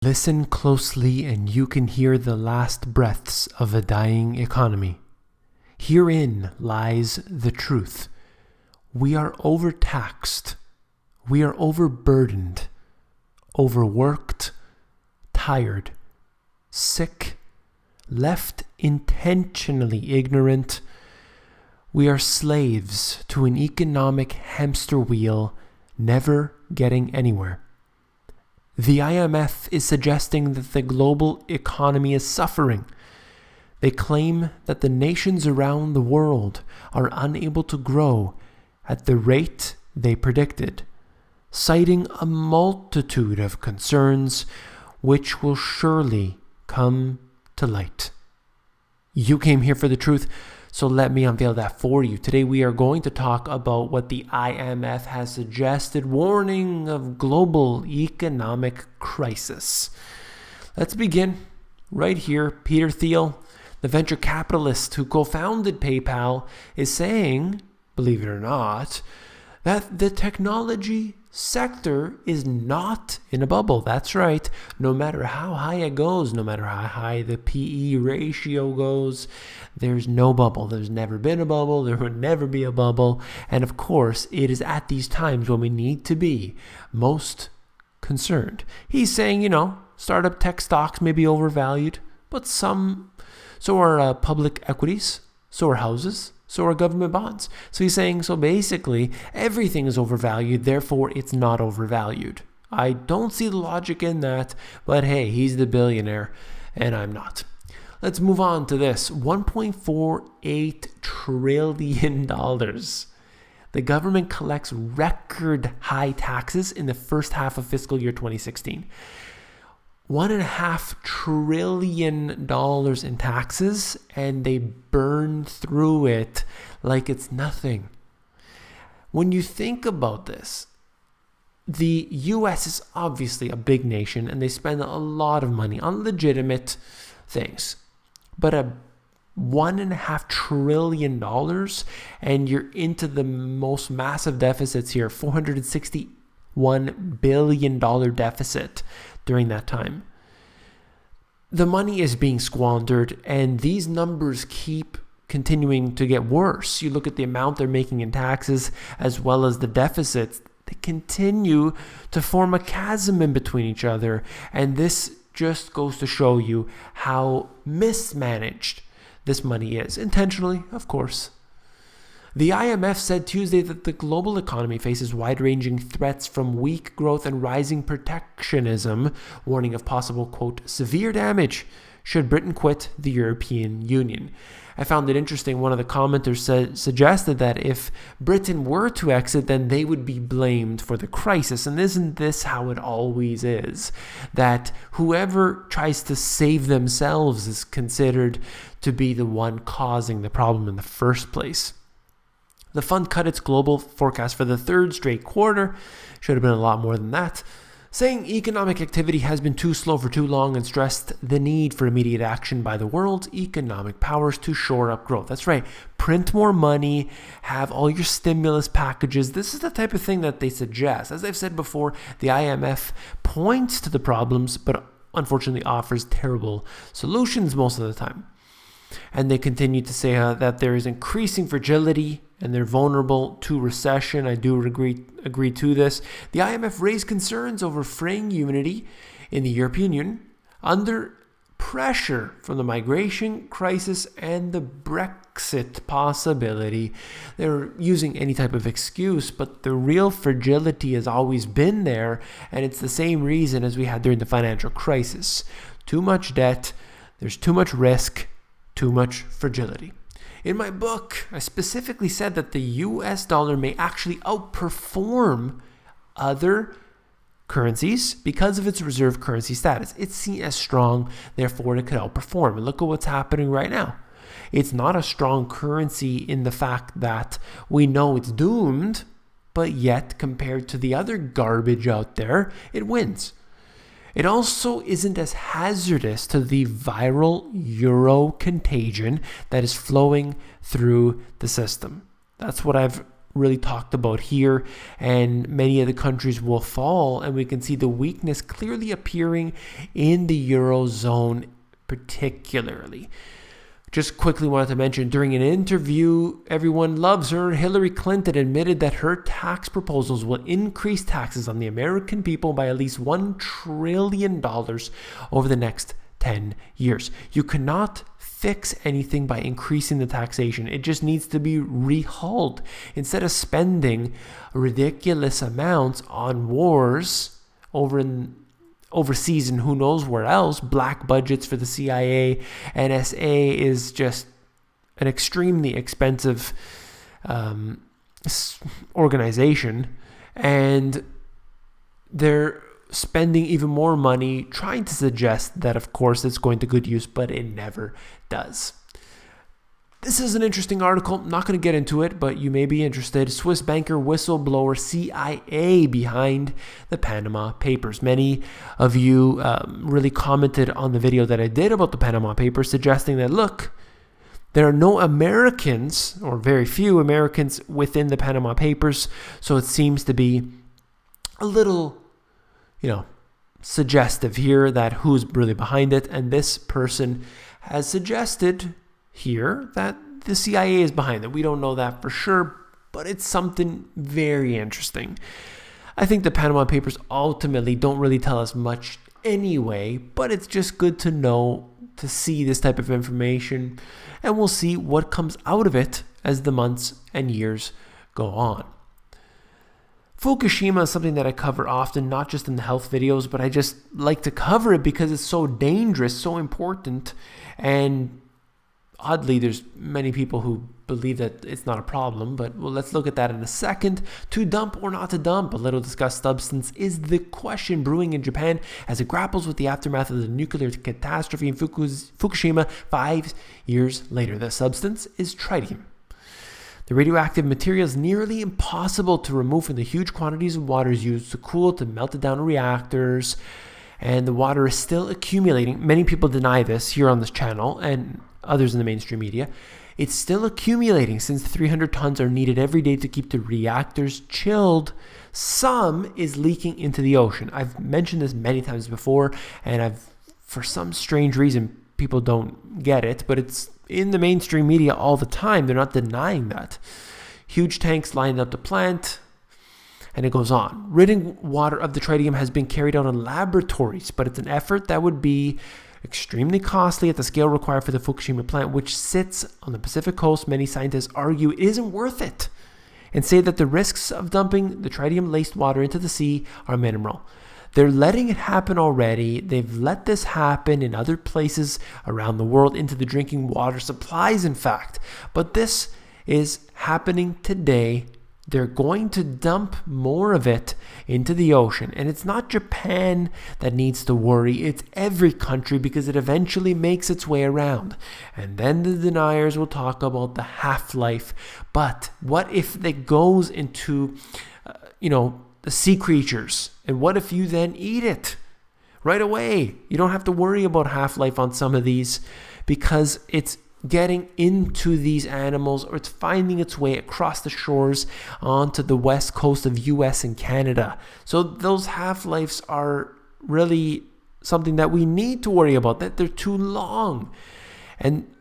Listen closely and you can hear the last breaths of a dying economy. Herein lies the truth. We are overtaxed. We are overburdened, overworked, tired, sick, left intentionally ignorant. We are slaves to an economic hamster wheel, never getting anywhere. The IMF is suggesting that the global economy is suffering. They claim that the nations around the world are unable to grow at the rate they predicted, citing a multitude of concerns which will surely come to light. You came here for the truth, so let me unveil that for you. Today we are going to talk about what the IMF has suggested, warning of global economic crisis. Let's begin right here. Peter Thiel, the venture capitalist who co-founded PayPal, is saying, believe it or not, that the technology sector is not in a bubble. That's right. No matter how high it goes, no matter how high the PE ratio goes, there's no bubble. There's never been a bubble. There would never be a bubble. And of course, it is at these times when we need to be most concerned. He's saying, startup tech stocks may be overvalued, but so are public equities, so are houses, so are government bonds. So he's saying, so basically, everything is overvalued, therefore it's not overvalued. I don't see the logic in that, but hey, he's the billionaire, and I'm not. Let's move on to this. $1.48 trillion. The government collects record high taxes in the first half of fiscal year 2016. $1.5 trillion in taxes, and they burn through it like it's nothing. When you think about this, the US is obviously a big nation, and they spend a lot of money on legitimate things. But a $1.5 trillion, and you're into the most massive deficits here, $461 billion deficit during that time. The money is being squandered, and these numbers keep continuing to get worse. You look at the amount they're making in taxes as well as the deficits. They continue to form a chasm in between each other, and this just goes to show you how mismanaged this money is. Intentionally, of course. The IMF said Tuesday that the global economy faces wide-ranging threats from weak growth and rising protectionism, warning of possible, quote, severe damage should Britain quit the European Union. I found it interesting. One of the commenters suggested that if Britain were to exit, then they would be blamed for the crisis. And isn't this how it always is? That whoever tries to save themselves is considered to be the one causing the problem in the first place. The fund cut its global forecast for the third straight quarter, should have been a lot more than that, saying economic activity has been too slow for too long, and stressed the need for immediate action by the world's economic powers to shore up growth. That's right. Print more money, have all your stimulus packages. This is the type of thing that they suggest. As I've said before, the IMF points to the problems, but unfortunately offers terrible solutions most of the time. And they continue to say that there is increasing fragility and they're vulnerable to recession. I do agree to this. The IMF raised concerns over fraying unity in the European Union under pressure from the migration crisis and the Brexit possibility. They're using any type of excuse, but the real fragility has always been there, and it's the same reason as we had during the financial crisis. Too much debt, there's too much risk, too much fragility. In my book, I specifically said that the US dollar may actually outperform other currencies because of its reserve currency status. It's seen as strong, therefore it could outperform. And look at what's happening right now. It's not a strong currency in the fact that we know it's doomed, but yet compared to the other garbage out there, it wins. It also isn't as hazardous to the viral euro contagion that is flowing through the system. That's what I've really talked about here, and many of the countries will fall, and we can see the weakness clearly appearing in the Eurozone particularly. Just quickly wanted to mention, during an interview, everyone loves her, Hillary Clinton admitted that her tax proposals will increase taxes on the American people by at least $1 trillion over the next 10 years. You cannot fix anything by increasing the taxation. It just needs to be rehauled. Instead of spending ridiculous amounts on wars overseas and who knows where else, black budgets for the CIA, NSA is just an extremely expensive organization, and they're spending even more money trying to suggest that of course it's going to good use, but it never does. This is an interesting article. I'm not going to get into it, but you may be interested. Swiss banker whistleblower CIA behind the Panama Papers. Many of you really commented on the video that I did about the Panama Papers, suggesting that, look, there are no Americans, or very few Americans, within the Panama Papers, so it seems to be a little, suggestive here that who's really behind it. And this person has suggested here that the CIA is behind it. We don't know that for sure, but it's something very interesting. I think the Panama Papers ultimately don't really tell us much anyway, but it's just good to know, to see this type of information, and we'll see what comes out of it as the months and years go on. Fukushima is something that I cover often, not just in the health videos, but I just like to cover it because it's so dangerous, so important, and oddly, there's many people who believe that it's not a problem, but let's look at that in a second. To dump or not to dump, a little discussed substance is the question brewing in Japan as it grapples with the aftermath of the nuclear catastrophe in Fukushima 5 years later. The substance is tritium. The radioactive material is nearly impossible to remove from the huge quantities of water used to cool, to melt it down in reactors, and the water is still accumulating. Many people deny this here on this channel and others in the mainstream media. It's still accumulating since 300 tons are needed every day to keep the reactors chilled. Some is leaking into the ocean. I've mentioned this many times before, and for some strange reason, people don't get it, but it's in the mainstream media all the time. They're not denying that. Huge tanks lined up the plant, and it goes on. Ridding water of the tritium has been carried out in laboratories, but it's an effort that would be extremely costly at the scale required for the Fukushima plant, which sits on the Pacific coast. Many scientists argue it isn't worth it and say that the risks of dumping the tritium-laced water into the sea are minimal. They're letting it happen already. They've let this happen in other places around the world, into the drinking water supplies, in fact. But this is happening today. They're going to dump more of it into the ocean. And it's not Japan that needs to worry. It's every country, because it eventually makes its way around. And then the deniers will talk about the half-life. But what if it goes into, the sea creatures? And what if you then eat it right away? You don't have to worry about half-life on some of these, because it's getting into these animals, or it's finding its way across the shores onto the west coast of US and Canada. So those half-lives are really something that we need to worry about, that they're too long. And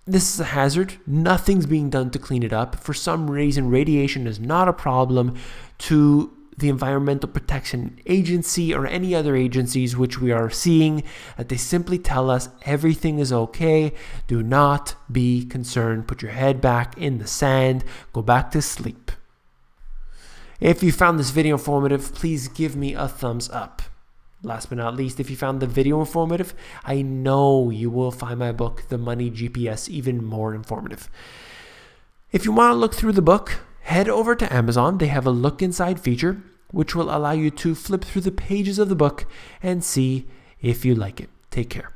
this is a hazard. Nothing's being done to clean it up. For some reason, radiation is not a problem to the Environmental Protection Agency or any other agencies, which we are seeing that they simply tell us everything is okay. Do not be concerned. Put your head back in the sand. Go back to sleep. If you found this video informative, please give me a thumbs up. Last but not least, if you found the video informative, I know you will find my book, The Money GPS, even more informative. If you want to look through the book, head over to Amazon. They have a look inside feature, which will allow you to flip through the pages of the book and see if you like it. Take care.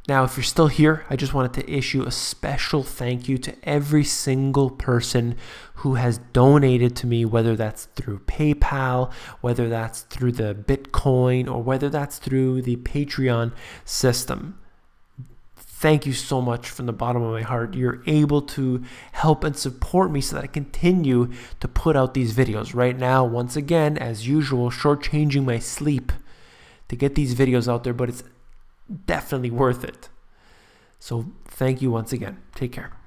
Now, if you're still here, I just wanted to issue a special thank you to every single person who has donated to me, whether that's through PayPal, whether that's through the Bitcoin, or whether that's through the Patreon system. thank you so much from the bottom of my heart. You're able to help and support me so that I continue to put out these videos. Right now, once again, as usual, shortchanging my sleep to get these videos out there, but it's definitely worth it. So thank you once again. Take care.